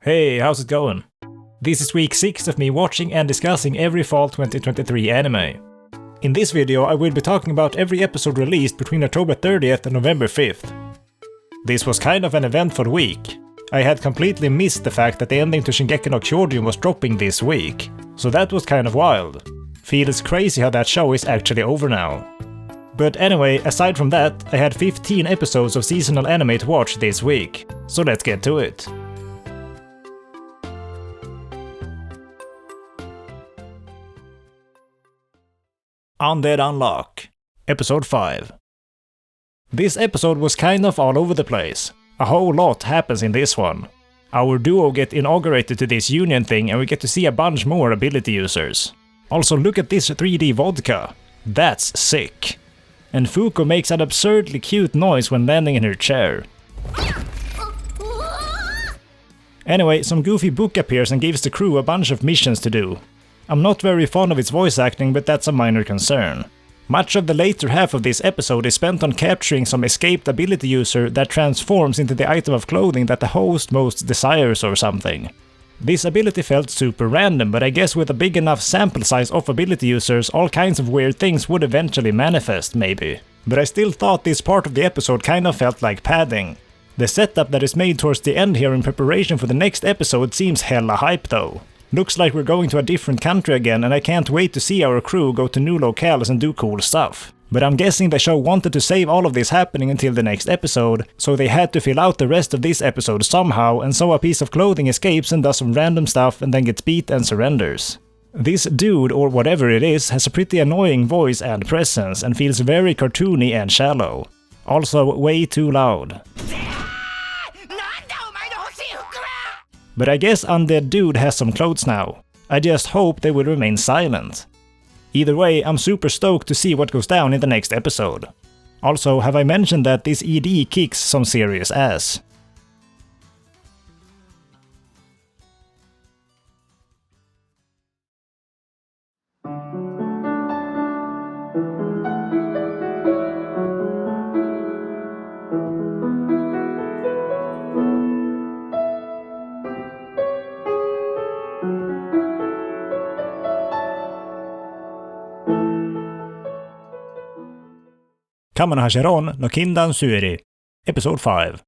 Hey, how's it going? This is week 6 of me watching and discussing every fall 2023 anime. In this video I will be talking about every episode released between October 30th and November 5th. This was kind of an eventful week. I had completely missed the fact that the ending to Shingeki no Kyojin was dropping this week, so that was kind of wild. Feels crazy how that show is actually over now. But anyway, aside from that, I had 15 episodes of seasonal anime to watch this week, so let's get to it. Undead Unluck, Episode 5. This episode was kind of all over the place. A whole lot happens in this one. Our duo get inaugurated to this union thing and we get to see a bunch more ability users. Also look at this 3D vodka. That's sick. And Fuko makes an absurdly cute noise when landing in her chair. Anyway, some goofy book appears and gives the crew a bunch of missions to do. I'm not very fond of its voice acting, but that's a minor concern. Much of the later half of this episode is spent on capturing some escaped ability user that transforms into the item of clothing that the host most desires or something. This ability felt super random, but I guess with a big enough sample size of ability users, all kinds of weird things would eventually manifest, maybe. But I still thought this part of the episode kind of felt like padding. The setup that is made towards the end here in preparation for the next episode seems hella hype though. Looks like we're going to a different country again and I can't wait to see our crew go to new locales and do cool stuff. But I'm guessing the show wanted to save all of this happening until the next episode, so they had to fill out the rest of this episode somehow, and so a piece of clothing escapes and does some random stuff and then gets beat and surrenders. This dude, or whatever it is, has a pretty annoying voice and presence and feels very cartoony and shallow. Also way too loud. But I guess Undead Dude has some clothes now. I just hope they will remain silent. Either way, I'm super stoked to see what goes down in the next episode. Also, have I mentioned that this ED kicks some serious ass? Kamonohashi no Kindan Suiri, Episode 5.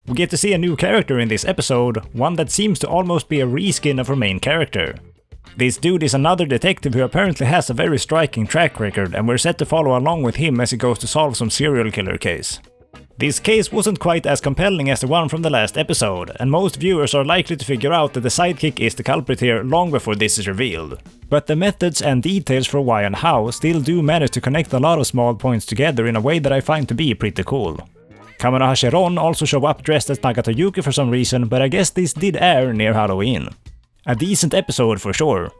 We get to see a new character in this episode, one that seems to almost be a reskin of our main character. This dude is another detective who apparently has a very striking track record, and we're set to follow along with him as he goes to solve some serial killer case. This case wasn't quite as compelling as the one from the last episode, and most viewers are likely to figure out that the sidekick is the culprit here long before this is revealed. But the methods and details for why and how still do manage to connect a lot of small points together in a way that I find to be pretty cool. Kamonohashi also show up dressed as Nagato Yuki for some reason, but I guess this did air near Halloween. A decent episode for sure.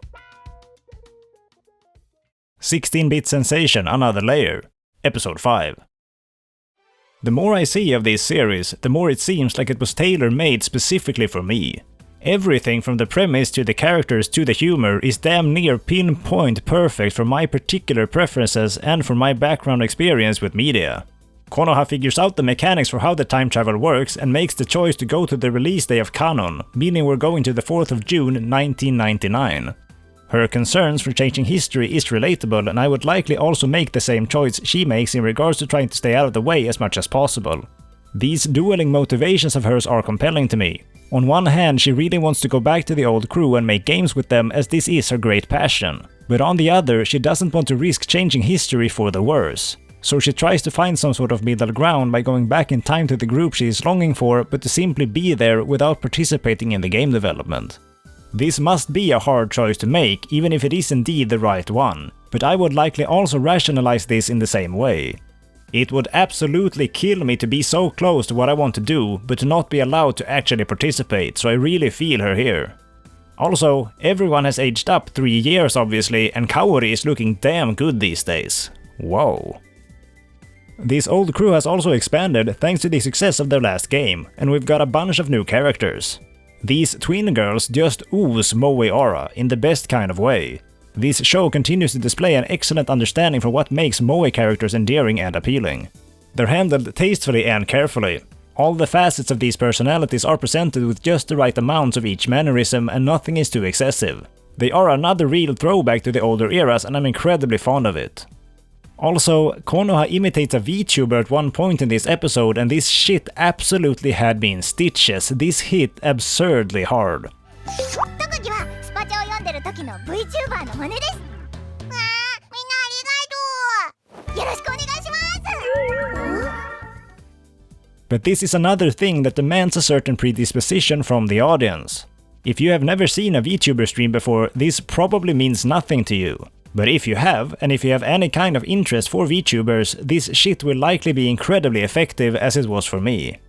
16-bit sensation, another layer. Episode 5. The more I see of this series, the more it seems like it was tailor-made specifically for me. Everything from the premise to the characters to the humor is damn near pinpoint perfect for my particular preferences and for my background experience with media. Konoha figures out the mechanics for how the time travel works and makes the choice to go to the release day of canon, meaning we're going to the 4th of June 1999. Her concerns for changing history is relatable, and I would likely also make the same choice she makes in regards to trying to stay out of the way as much as possible. These dueling motivations of hers are compelling to me. On one hand, she really wants to go back to the old crew and make games with them as this is her great passion. But on the other, she doesn't want to risk changing history for the worse. So she tries to find some sort of middle ground by going back in time to the group she is longing for, but to simply be there without participating in the game development. This must be a hard choice to make, even if it is indeed the right one, but I would likely also rationalize this in the same way. It would absolutely kill me to be so close to what I want to do, but to not be allowed to actually participate, so I really feel her here. Also, everyone has aged up 3 years obviously, and Kaori is looking damn good these days. Whoa. This old crew has also expanded thanks to the success of their last game, and we've got a bunch of new characters. These twin girls just ooze moe aura in the best kind of way. This show continues to display an excellent understanding for what makes moe characters endearing and appealing. They're handled tastefully and carefully. All the facets of these personalities are presented with just the right amounts of each mannerism and nothing is too excessive. They are another real throwback to the older eras and I'm incredibly fond of it. Also, Konoha imitates a VTuber at one point in this episode and this shit absolutely had me in stitches. This hit absurdly hard. But this is another thing that demands a certain predisposition from the audience. If you have never seen a VTuber stream before, this probably means nothing to you. But if you have, and if you have any kind of interest for VTubers, this shit will likely be incredibly effective as it was for me.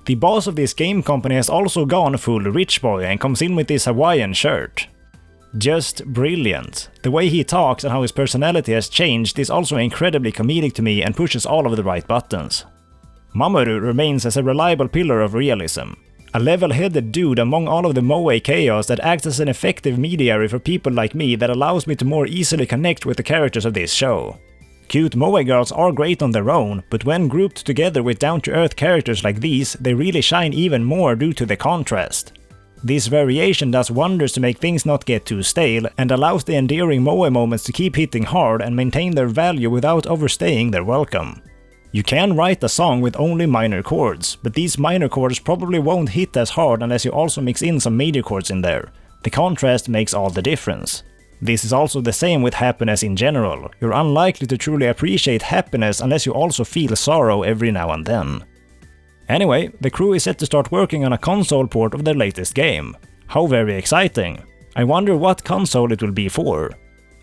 The boss of this game company has also gone full rich boy and comes in with this Hawaiian shirt. Just brilliant. The way he talks and how his personality has changed is also incredibly comedic to me and pushes all of the right buttons. Mamoru remains as a reliable pillar of realism. A level-headed dude among all of the moe chaos that acts as an effective mediator for people like me that allows me to more easily connect with the characters of this show. Cute moe girls are great on their own, but when grouped together with down-to-earth characters like these, they really shine even more due to the contrast. This variation does wonders to make things not get too stale, and allows the endearing moe moments to keep hitting hard and maintain their value without overstaying their welcome. You can write a song with only minor chords, but these minor chords probably won't hit as hard unless you also mix in some major chords in there. The contrast makes all the difference. This is also the same with happiness in general. You're unlikely to truly appreciate happiness unless you also feel sorrow every now and then. Anyway, the crew is set to start working on a console port of their latest game. How very exciting! I wonder what console it will be for.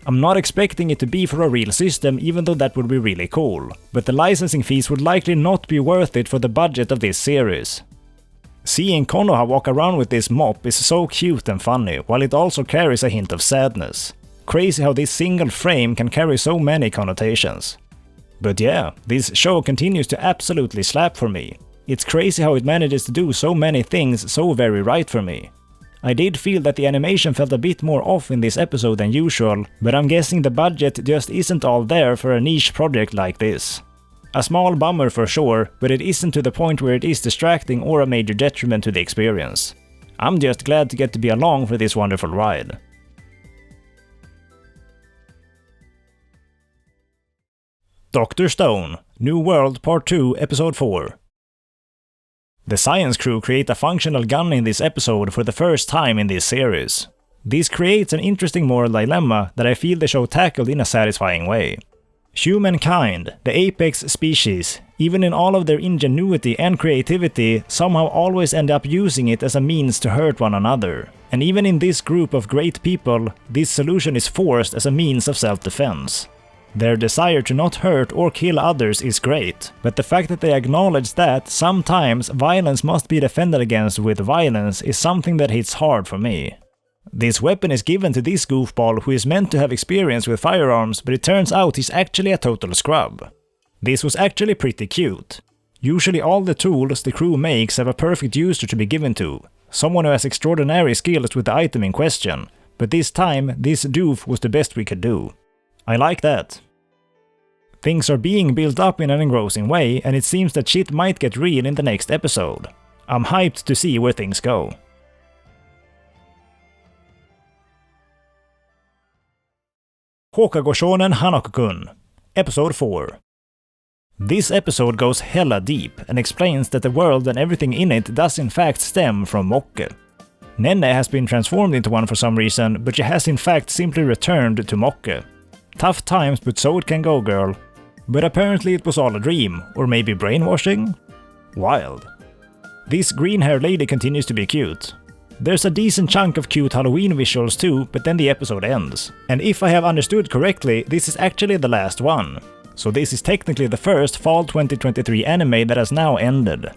I'm not expecting it to be for a real system, even though that would be really cool, but the licensing fees would likely not be worth it for the budget of this series. Seeing Konoha walk around with this mop is so cute and funny, while it also carries a hint of sadness. Crazy how this single frame can carry so many connotations. But yeah, this show continues to absolutely slap for me. It's crazy how it manages to do so many things so very right for me. I did feel that the animation felt a bit more off in this episode than usual, but I'm guessing the budget just isn't all there for a niche project like this. A small bummer for sure, but it isn't to the point where it is distracting or a major detriment to the experience. I'm just glad to get to be along for this wonderful ride. Dr. Stone, New World Part 2, Episode 4. The science crew create a functional gun in this episode for the first time in this series. This creates an interesting moral dilemma that I feel the show tackled in a satisfying way. Humankind, the apex species, even in all of their ingenuity and creativity, somehow always end up using it as a means to hurt one another. And even in this group of great people, this solution is forced as a means of self-defense. Their desire to not hurt or kill others is great, but the fact that they acknowledge that sometimes violence must be defended against with violence is something that hits hard for me. This weapon is given to this goofball who is meant to have experience with firearms, but it turns out he's actually a total scrub. This was actually pretty cute. Usually all the tools the crew makes have a perfect user to be given to, someone who has extraordinary skills with the item in question, but this time this doof was the best we could do. I like that. Things are being built up in an engrossing way, and it seems that shit might get real in the next episode. I'm hyped to see where things go. Houkago Shounen Hanako-kun, Episode 4. This episode goes hella deep and explains that the world and everything in it does in fact stem from Mokke. Nenne has been transformed into one for some reason, but she has in fact simply returned to Mokke. Tough times, but so it can go, girl. But apparently it was all a dream, or maybe brainwashing? Wild. This green-haired lady continues to be cute. There's a decent chunk of cute Halloween visuals too, but then the episode ends. And if I have understood correctly, this is actually the last one. So this is technically the first Fall 2023 anime that has now ended.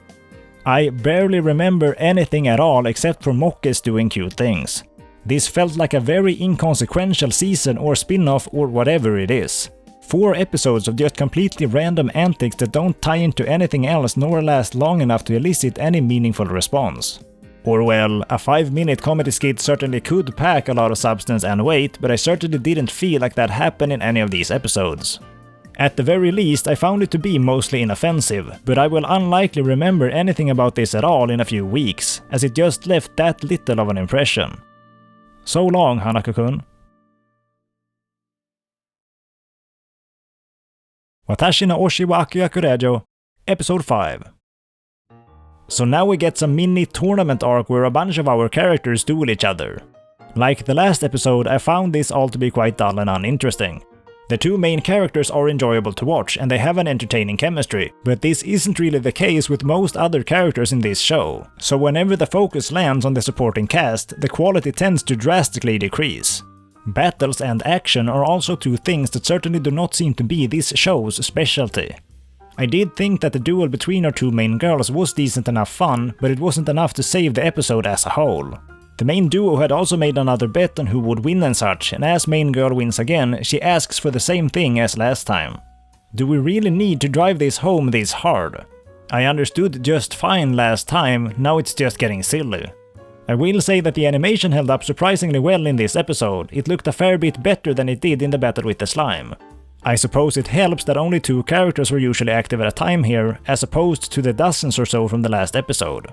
I barely remember anything at all except for Mokkes doing cute things. This felt like a very inconsequential season or spin-off or whatever it is. 4 episodes of just completely random antics that don't tie into anything else nor last long enough to elicit any meaningful response. Or well, a 5-minute comedy skit certainly could pack a lot of substance and weight, but I certainly didn't feel like that happened in any of these episodes. At the very least, I found it to be mostly inoffensive, but I will unlikely remember anything about this at all in a few weeks, as it just left that little of an impression. So long, Hanako-kun. Watashi no Oshi wa Akuyaku Reijou, Episode 5. So now we get some mini tournament arc where a bunch of our characters duel each other. Like the last episode, I found this all to be quite dull and uninteresting. The two main characters are enjoyable to watch and they have an entertaining chemistry, but this isn't really the case with most other characters in this show, so whenever the focus lands on the supporting cast, the quality tends to drastically decrease. Battles and action are also two things that certainly do not seem to be this show's specialty. I did think that the duel between our two main girls was decent enough fun, but it wasn't enough to save the episode as a whole. The main duo had also made another bet on who would win and such, and as main girl wins again, she asks for the same thing as last time. Do we really need to drive this home this hard? I understood just fine last time, now it's just getting silly. I will say that the animation held up surprisingly well in this episode, it looked a fair bit better than it did in the battle with the slime. I suppose it helps that only 2 characters were usually active at a time here, as opposed to the dozens or so from the last episode.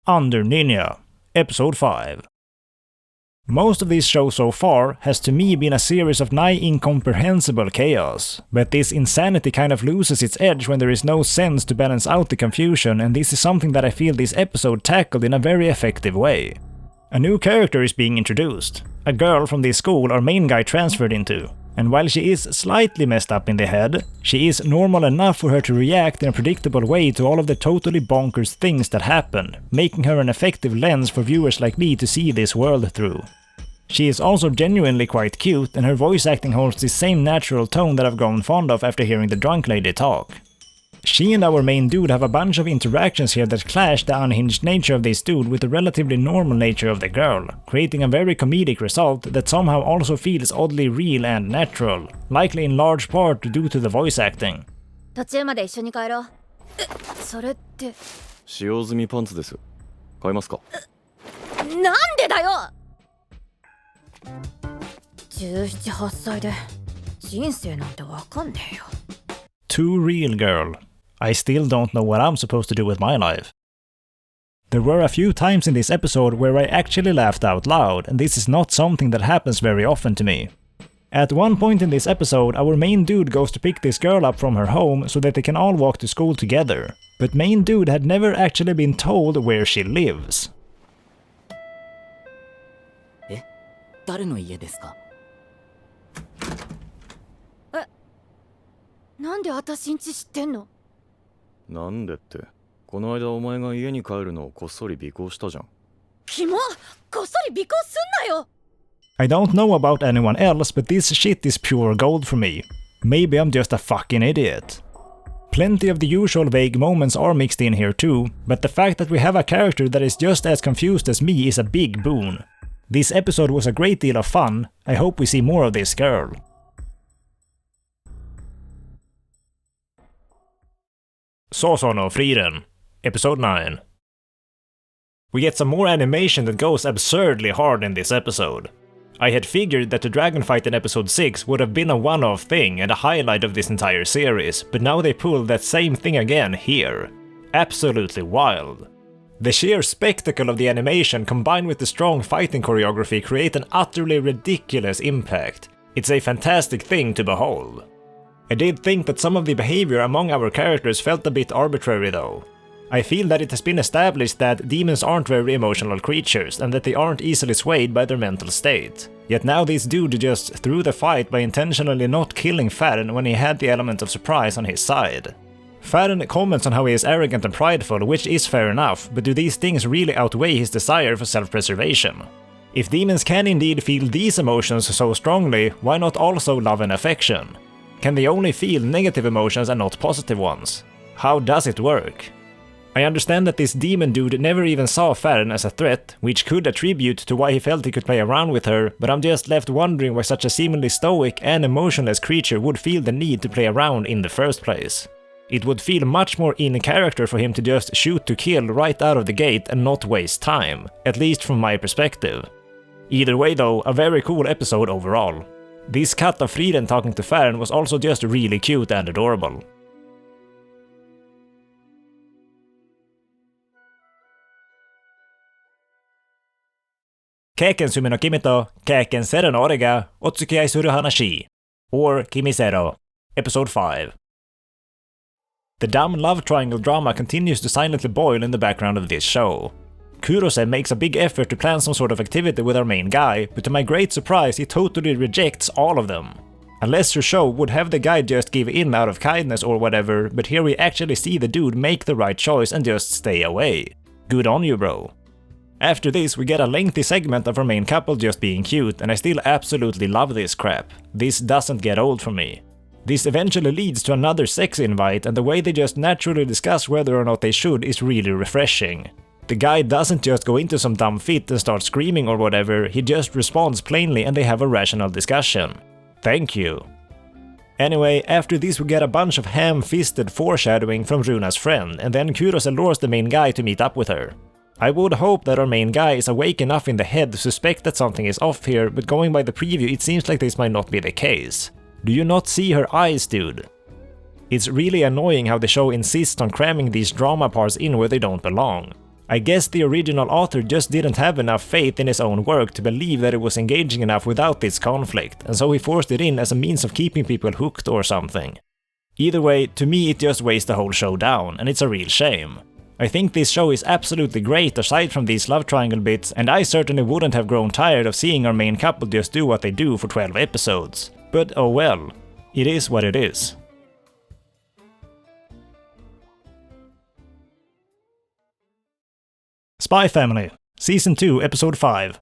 Under Ninja, Episode 5. Most of this show so far has to me been a series of nigh incomprehensible chaos, but this insanity kind of loses its edge when there is no sense to balance out the confusion, and this is something that I feel this episode tackled in a very effective way. A new character is being introduced, a girl from this school our main guy transferred into. And while she is slightly messed up in the head, she is normal enough for her to react in a predictable way to all of the totally bonkers things that happen, making her an effective lens for viewers like me to see this world through. She is also genuinely quite cute, and her voice acting holds the same natural tone that I've grown fond of after hearing the drunk lady talk. She and our main dude have a bunch of interactions here that clash the unhinged nature of this dude with the relatively normal nature of the girl, creating a very comedic result that somehow also feels oddly real and natural, likely in large part due to the voice acting. 途中まで一緒に帰ろう。それって。使用済みパンツです。買いますか？なんでだよ。17、8歳で人生なんてわかんねえよ。 Too real, girl. I still don't know what I'm supposed to do with my life. There were a few times in this episode where I actually laughed out loud, and this is not something that happens very often to me. At one point in this episode, our main dude goes to pick this girl up from her home so that they can all walk to school together, but main dude had never actually been told where she lives. 誰の家ですか？なんで私んち知ってんの？なんでって、この間お前が家に帰るのをこっそり尾行したじゃん。キモ！こっそり尾行すんなよ！ I don't know about anyone else, but this shit is pure gold for me. Maybe I'm just a fucking idiot. Plenty of the usual vague moments are mixed in here too, but the fact that we have a character that is just as confused as me is a big boon. This episode was a great deal of fun, I hope we see more of this girl. Sousou no Frieren, Episode 9. We get some more animation that goes absurdly hard in this episode. I had figured that the dragon fight in episode 6 would have been a one-off thing and a highlight of this entire series, but now they pull that same thing again here. Absolutely wild. The sheer spectacle of the animation combined with the strong fighting choreography create an utterly ridiculous impact. It's a fantastic thing to behold. I did think that some of the behavior among our characters felt a bit arbitrary though. I feel that it has been established that demons aren't very emotional creatures and that they aren't easily swayed by their mental state. Yet now this dude just threw the fight by intentionally not killing Frieren when he had the element of surprise on his side. Frieren comments on how he is arrogant and prideful, which is fair enough, but do these things really outweigh his desire for self-preservation? If demons can indeed feel these emotions so strongly, why not also love and affection? Can they only feel negative emotions and not positive ones? How does it work? I understand that this demon dude never even saw Frieren as a threat, which could attribute to why he felt he could play around with her, but I'm just left wondering why such a seemingly stoic and emotionless creature would feel the need to play around in the first place. It would feel much more in character for him to just shoot to kill right out of the gate and not waste time, at least from my perspective. Either way though, a very cool episode overall. This cut of Frieren talking to Fern was also just really cute and adorable. Keiken sumi no kimi to keiken seru no ore ga otsukei suru hanashi, or Kimizero, episode 5. The dumb love triangle drama continues to silently boil in the background of this show. Kurose makes a big effort to plan some sort of activity with our main guy, but to my great surprise he totally rejects all of them. A lesser show would have the guy just give in out of kindness or whatever, but here we actually see the dude make the right choice and just stay away. Good on you, bro. After this, we get a lengthy segment of our main couple just being cute, and I still absolutely love this crap. This doesn't get old for me. This eventually leads to another sex invite, and the way they just naturally discuss whether or not they should is really refreshing. The guy doesn't just go into some dumb fit and start screaming or whatever, he just responds plainly and they have a rational discussion. Thank you. Anyway, after this we get a bunch of ham-fisted foreshadowing from Runa's friend, and then Kurose lures the main guy to meet up with her. I would hope that our main guy is awake enough in the head to suspect that something is off here, but going by the preview it seems like this might not be the case. Do you not see her eyes, dude? It's really annoying how the show insists on cramming these drama parts in where they don't belong. I guess the original author just didn't have enough faith in his own work to believe that it was engaging enough without this conflict, and so he forced it in as a means of keeping people hooked or something. Either way, to me it just weighs the whole show down, and it's a real shame. I think this show is absolutely great aside from these love triangle bits, and I certainly wouldn't have grown tired of seeing our main couple just do what they do for 12 episodes. But oh well, it is what it is. Spy Family, Season 2, Episode 5.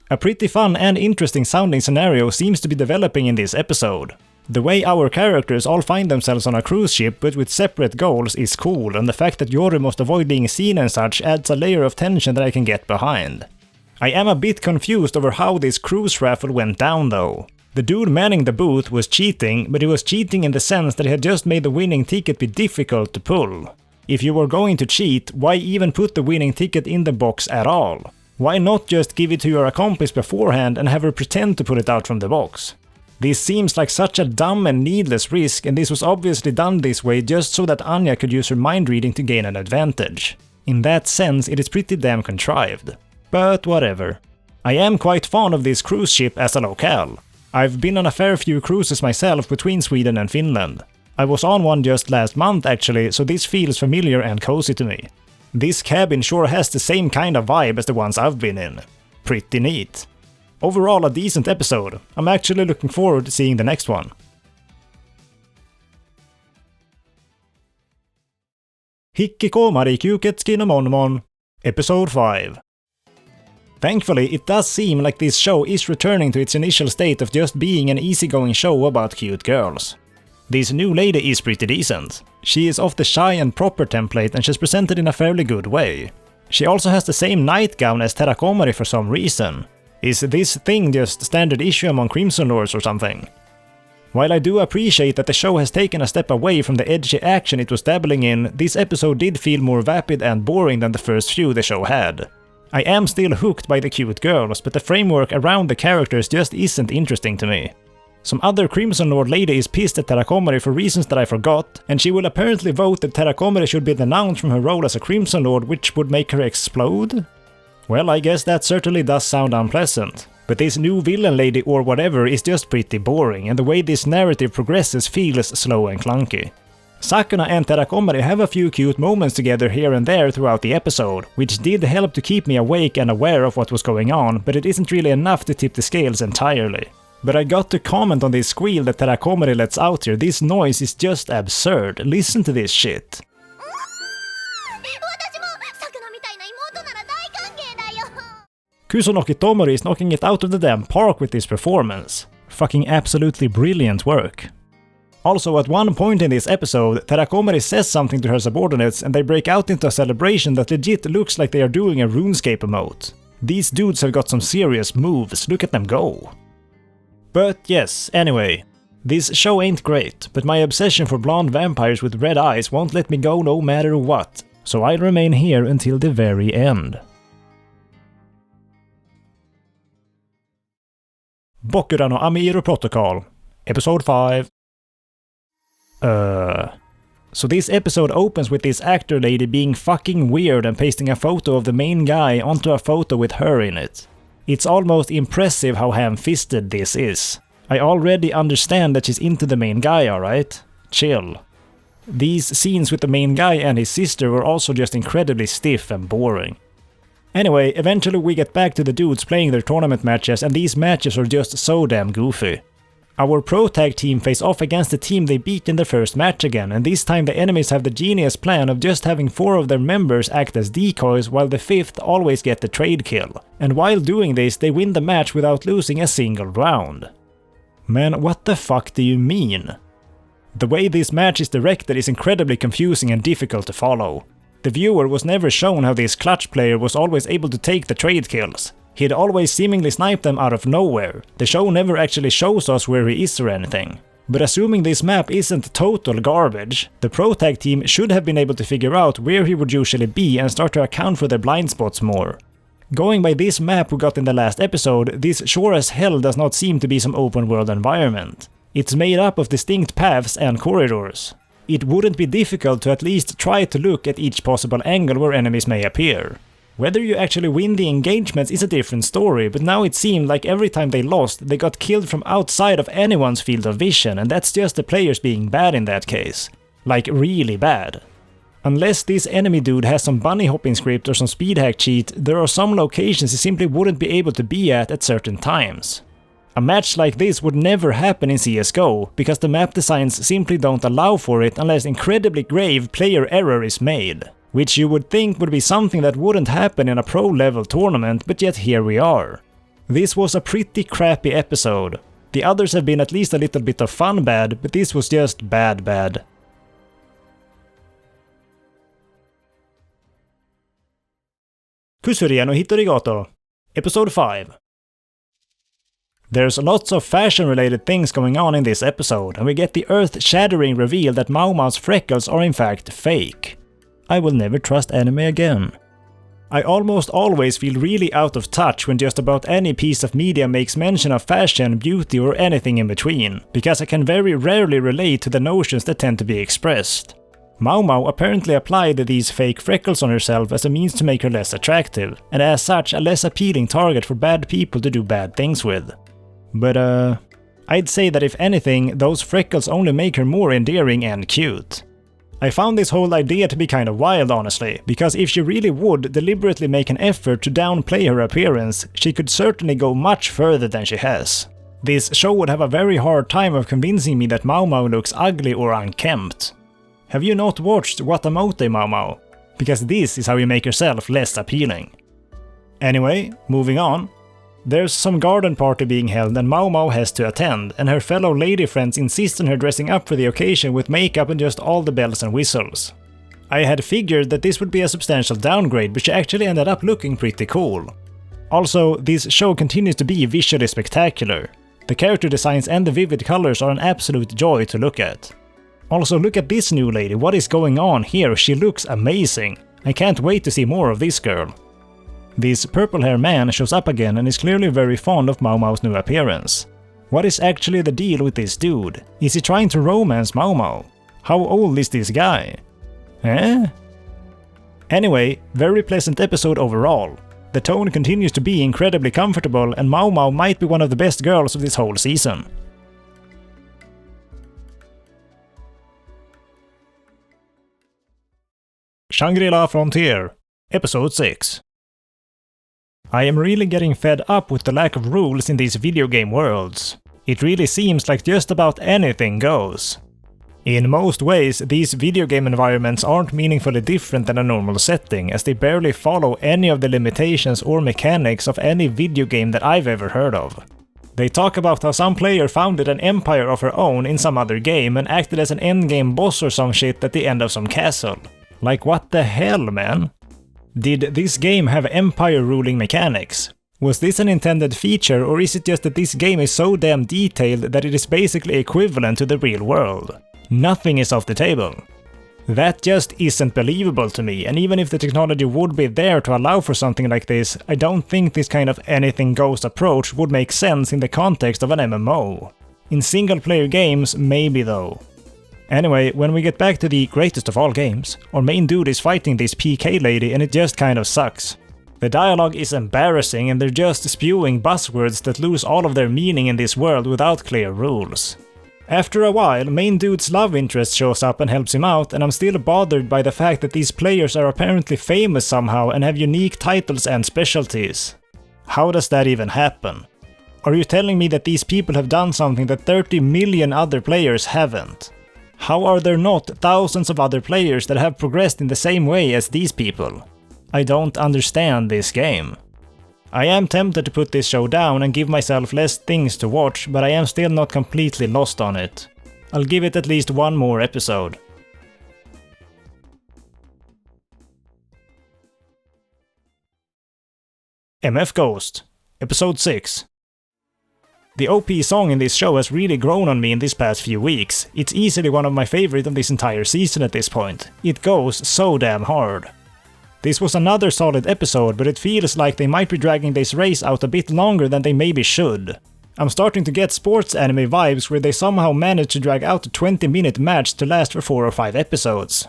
A pretty fun and interesting sounding scenario seems to be developing in this episode. The way our characters all find themselves on a cruise ship but with separate goals is cool, and the fact that Yori must avoid being seen and such adds a layer of tension that I can get behind. I am a bit confused over how this cruise raffle went down though. The dude manning the booth was cheating, but he was cheating in the sense that he had just made the winning ticket be difficult to pull. If you were going to cheat, why even put the winning ticket in the box at all? Why not just give it to your accomplice beforehand and have her pretend to pull it out from the box? This seems like such a dumb and needless risk, and this was obviously done this way just so that Anya could use her mind reading to gain an advantage. In that sense, it is pretty damn contrived. But whatever. I am quite fond of this cruise ship as a locale. I've been on a fair few cruises myself between Sweden and Finland. I was on one just last month actually, so this feels familiar and cozy to me. This cabin sure has the same kind of vibe as the ones I've been in. Pretty neat. Overall a decent episode. I'm actually looking forward to seeing the next one. Hikikomari Kyuuketsuki no Monmon, Episode 5. Thankfully, it does seem like this show is returning to its initial state of just being an easygoing show about cute girls. This new lady is pretty decent. She is of the shy and proper template and she's presented in a fairly good way. She also has the same nightgown as Hikikomari for some reason. Is this thing just standard issue among Crimson Lords or something? While I do appreciate that the show has taken a step away from the edgy action it was dabbling in, this episode did feel more vapid and boring than the first few the show had. I am still hooked by the cute girls, but the framework around the characters just isn't interesting to me. Some other Crimson Lord lady is pissed at Hikikomari for reasons that I forgot, and she will apparently vote that Hikikomari should be denounced from her role as a Crimson Lord, which would make her explode? Well, I guess that certainly does sound unpleasant. But this new villain lady or whatever is just pretty boring, and the way this narrative progresses feels slow and clunky. Sakuna and Hikikomari have a few cute moments together here and there throughout the episode, which did help to keep me awake and aware of what was going on, but it isn't really enough to tip the scales entirely. But I got to comment on this squeal that Hikikomari lets out here. This noise is just absurd. Listen to this shit. Kusunoki Tomori is knocking it out of the damn park with this performance. Fucking absolutely brilliant work. Also, at one point in this episode, Hikikomari says something to her subordinates and they break out into a celebration that legit looks like they are doing a RuneScape emote. These dudes have got some serious moves, look at them go. But yes, anyway. This show ain't great, but my obsession for blonde vampires with red eyes won't let me go no matter what, so I'll remain here until the very end. Bokura no Ameiro Protocol, Episode 5. So this episode opens with this actor lady being fucking weird and pasting a photo of the main guy onto a photo with her in it. It's almost impressive how ham-fisted this is. I already understand that she's into the main guy, alright? Chill. These scenes with the main guy and his sister were also just incredibly stiff and boring. Anyway, eventually we get back to the dudes playing their tournament matches, and these matches are just so damn goofy. Our pro tag team face off against the team they beat in their first match again, and this time the enemies have the genius plan of just having 4 of their members act as decoys while the 5th always get the trade kill. And while doing this, they win the match without losing a single round. Man, what the fuck do you mean? The way this match is directed is incredibly confusing and difficult to follow. The viewer was never shown how this clutch player was always able to take the trade kills. He'd always seemingly snipe them out of nowhere. The show never actually shows us where he is or anything. But assuming this map isn't total garbage, the pro tag team should have been able to figure out where he would usually be and start to account for their blind spots more. Going by this map we got in the last episode, this sure as hell does not seem to be some open world environment. It's made up of distinct paths and corridors. It wouldn't be difficult to at least try to look at each possible angle where enemies may appear. Whether you actually win the engagements is a different story, but now it seemed like every time they lost, they got killed from outside of anyone's field of vision, and that's just the players being bad in that case. Like, really bad. Unless this enemy dude has some bunny hopping script or some speed hack cheat, there are some locations he simply wouldn't be able to be at certain times. A match like this would never happen in CSGO, because the map designs simply don't allow for it unless incredibly grave player error is made. Which you would think would be something that wouldn't happen in a pro-level tournament, but yet here we are. This was a pretty crappy episode. The others have been at least a little bit of fun bad, but this was just bad. Kusuriya no Hitorigoto, Episode 5. There's lots of fashion-related things going on in this episode, and we get the earth-shattering reveal that Mao Mao's freckles are in fact fake. I will never trust anime again. I almost always feel really out of touch when just about any piece of media makes mention of fashion, beauty or anything in between, because I can very rarely relate to the notions that tend to be expressed. Mao Mao apparently applied these fake freckles on herself as a means to make her less attractive, and as such a less appealing target for bad people to do bad things with. But I'd say that if anything, those freckles only make her more endearing and cute. I found this whole idea to be kind of wild, honestly, because if she really would deliberately make an effort to downplay her appearance, she could certainly go much further than she has. This show would have a very hard time of convincing me that Mao Mao looks ugly or unkempt. Have you not watched Watamote Mao Mao? Because this is how you make yourself less appealing. Anyway, moving on. There's some garden party being held and Mao Mao has to attend, and her fellow lady friends insist on her dressing up for the occasion with makeup and just all the bells and whistles. I had figured that this would be a substantial downgrade, but she actually ended up looking pretty cool. Also, this show continues to be visually spectacular. The character designs and the vivid colors are an absolute joy to look at. Also, look at this new lady, what is going on here? She looks amazing. I can't wait to see more of this girl. This purple hair man shows up again and is clearly very fond of Mao Mao's new appearance. What is actually the deal with this dude? Is he trying to romance Mao Mao? How old is this guy? Eh? Anyway, very pleasant episode overall. The tone continues to be incredibly comfortable and Mao Mao might be one of the best girls of this whole season. Shangri-La Frontier, Episode 6. I am really getting fed up with the lack of rules in these video game worlds. It really seems like just about anything goes. In most ways, these video game environments aren't meaningfully different than a normal setting, as they barely follow any of the limitations or mechanics of any video game that I've ever heard of. They talk about how some player founded an empire of her own in some other game and acted as an endgame boss or some shit at the end of some castle. Like, what the hell, man? Did this game have empire ruling mechanics? Was this an intended feature, or is it just that this game is so damn detailed that it is basically equivalent to the real world? Nothing is off the table. That just isn't believable to me, and even if the technology would be there to allow for something like this, I don't think this kind of anything goes approach would make sense in the context of an MMO. In single-player games, maybe though. Anyway, when we get back to the greatest of all games, our main dude is fighting this PK lady and it just kind of sucks. The dialogue is embarrassing and they're just spewing buzzwords that lose all of their meaning in this world without clear rules. After a while, main dude's love interest shows up and helps him out, and I'm still bothered by the fact that these players are apparently famous somehow and have unique titles and specialties. How does that even happen? Are you telling me that these people have done something that 30 million other players haven't? How are there not thousands of other players that have progressed in the same way as these people? I don't understand this game. I am tempted to put this show down and give myself less things to watch, but I am still not completely lost on it. I'll give it at least one more episode. MF Ghost, Episode 6. The OP song in this show has really grown on me in these past few weeks. It's easily one of my favorite of this entire season at this point. It goes so damn hard. This was another solid episode, but it feels like they might be dragging this race out a bit longer than they maybe should. I'm starting to get sports anime vibes where they somehow managed to drag out a 20-minute match to last for 4 or 5 episodes.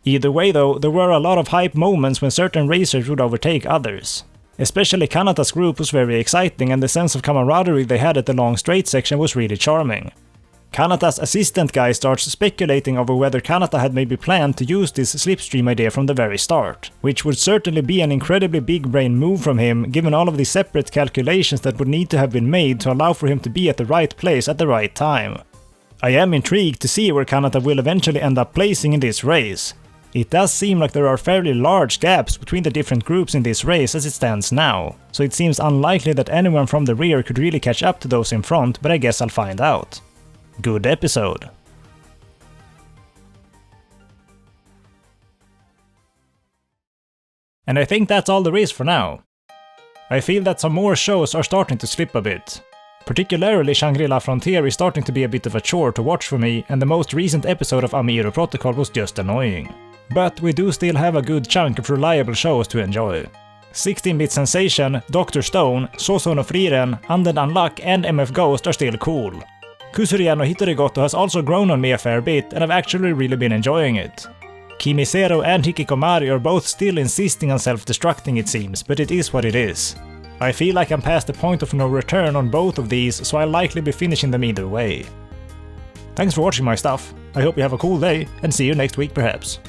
Either way though, there were a lot of hype moments when certain racers would overtake others. Especially Kanata's group was very exciting and the sense of camaraderie they had at the long straight section was really charming. Kanata's assistant guy starts speculating over whether Kanata had maybe planned to use this slipstream idea from the very start, which would certainly be an incredibly big brain move from him given all of the separate calculations that would need to have been made to allow for him to be at the right place at the right time. I am intrigued to see where Kanata will eventually end up placing in this race. It does seem like there are fairly large gaps between the different groups in this race as it stands now, so it seems unlikely that anyone from the rear could really catch up to those in front, but I guess I'll find out. Good episode. And I think that's all there is for now. I feel that some more shows are starting to slip a bit. Particularly Shangri-La Frontier is starting to be a bit of a chore to watch for me, and the most recent episode of Ameiro Protocol was just annoying. But we do still have a good chunk of reliable shows to enjoy. 16-bit Sensation, Dr. Stone, Sousou no Frieren, Undead Unluck and MF Ghost are still cool. Kusuriya no Hitorigoto has also grown on me a fair bit and I've actually really been enjoying it. Kimizero and Hikikomari are both still insisting on self-destructing it seems, but it is what it is. I feel like I'm past the point of no return on both of these, so I'll likely be finishing them either way. Thanks for watching my stuff, I hope you have a cool day, and see you next week perhaps.